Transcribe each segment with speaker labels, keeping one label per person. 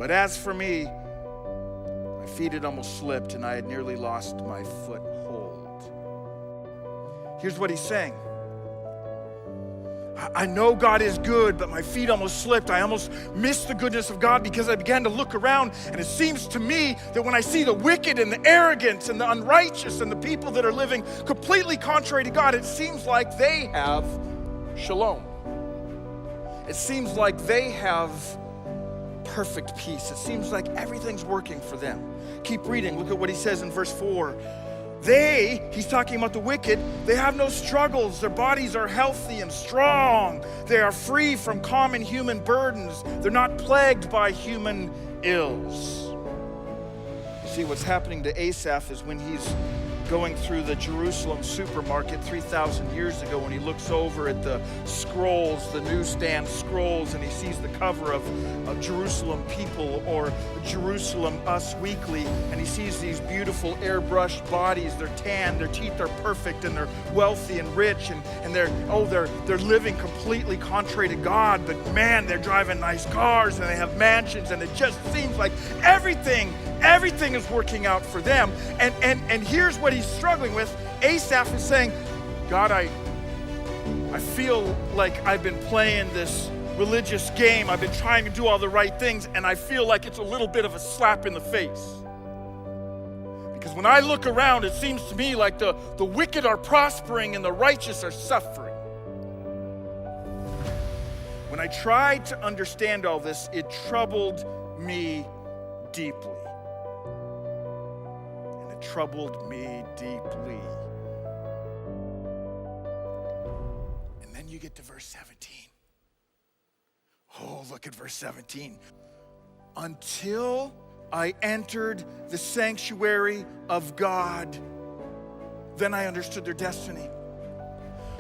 Speaker 1: But as for me, my feet had almost slipped and I had nearly lost my foothold. Here's what he's saying. I know God is good, but my feet almost slipped. I almost missed the goodness of God because I began to look around, and it seems to me that when I see the wicked and the arrogant and the unrighteous and the people that are living completely contrary to God, it seems like they have shalom. It seems like they have perfect peace. It seems like everything's working for them. Keep reading. Look at what he says in verse 4. He's talking about the wicked, they have no struggles. Their bodies are healthy and strong. They are free from common human burdens. They're not plagued by human ills. You see, what's happening to Asaph is when he's going through the Jerusalem supermarket 3,000 years ago, when he looks over at the scrolls, the newsstand scrolls, and he sees the cover of Jerusalem People or Jerusalem Us Weekly, and he sees these beautiful airbrushed bodies. They're tan, their teeth are perfect, and they're wealthy and rich, and they're living completely contrary to God, but man, they're driving nice cars and they have mansions, and it just seems like everything is working out for them. And here's what he's struggling with. Asaph is saying, God, I feel like I've been playing this religious game. I've been trying to do all the right things, and I feel like it's a little bit of a slap in the face. Because when I look around, it seems to me like the wicked are prospering and the righteous are suffering. When I tried to understand all this, it troubled me deeply. Troubled me deeply. And then you get to verse 17. Oh, look at verse 17. Until I entered the sanctuary of God, then I understood their destiny.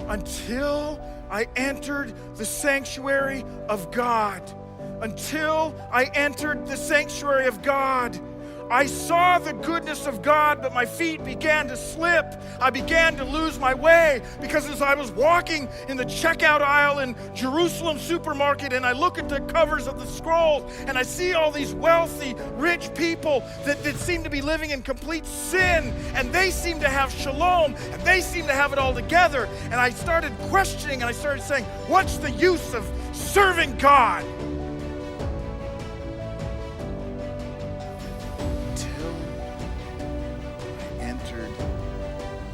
Speaker 1: Until I entered the sanctuary of God. Until I entered the sanctuary of God, I saw the goodness of God, but my feet began to slip. I began to lose my way, because as I was walking in the checkout aisle in Jerusalem supermarket, and I look at the covers of the scrolls, and I see all these wealthy, rich people that seem to be living in complete sin, and they seem to have shalom, and they seem to have it all together. And I started questioning, and I started saying, what's the use of serving God?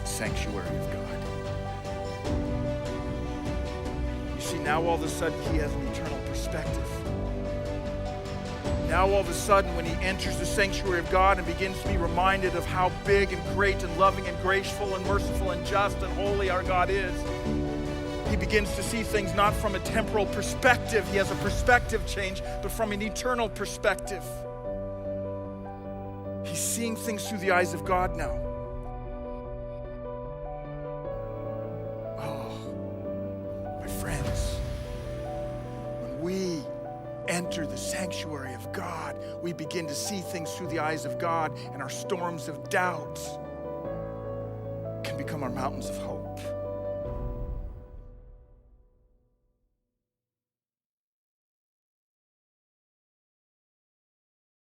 Speaker 1: Sanctuary of God. You see, now all of a sudden he has an eternal perspective. Now all of a sudden, when he enters the sanctuary of God and begins to be reminded of how big and great and loving and graceful and merciful and just and holy our God is, he begins to see things not from a temporal perspective. He has a perspective change, but from an eternal perspective. He's seeing things through the eyes of God now. We enter the sanctuary of God, we begin to see things through the eyes of God, and our storms of doubt can become our mountains of hope.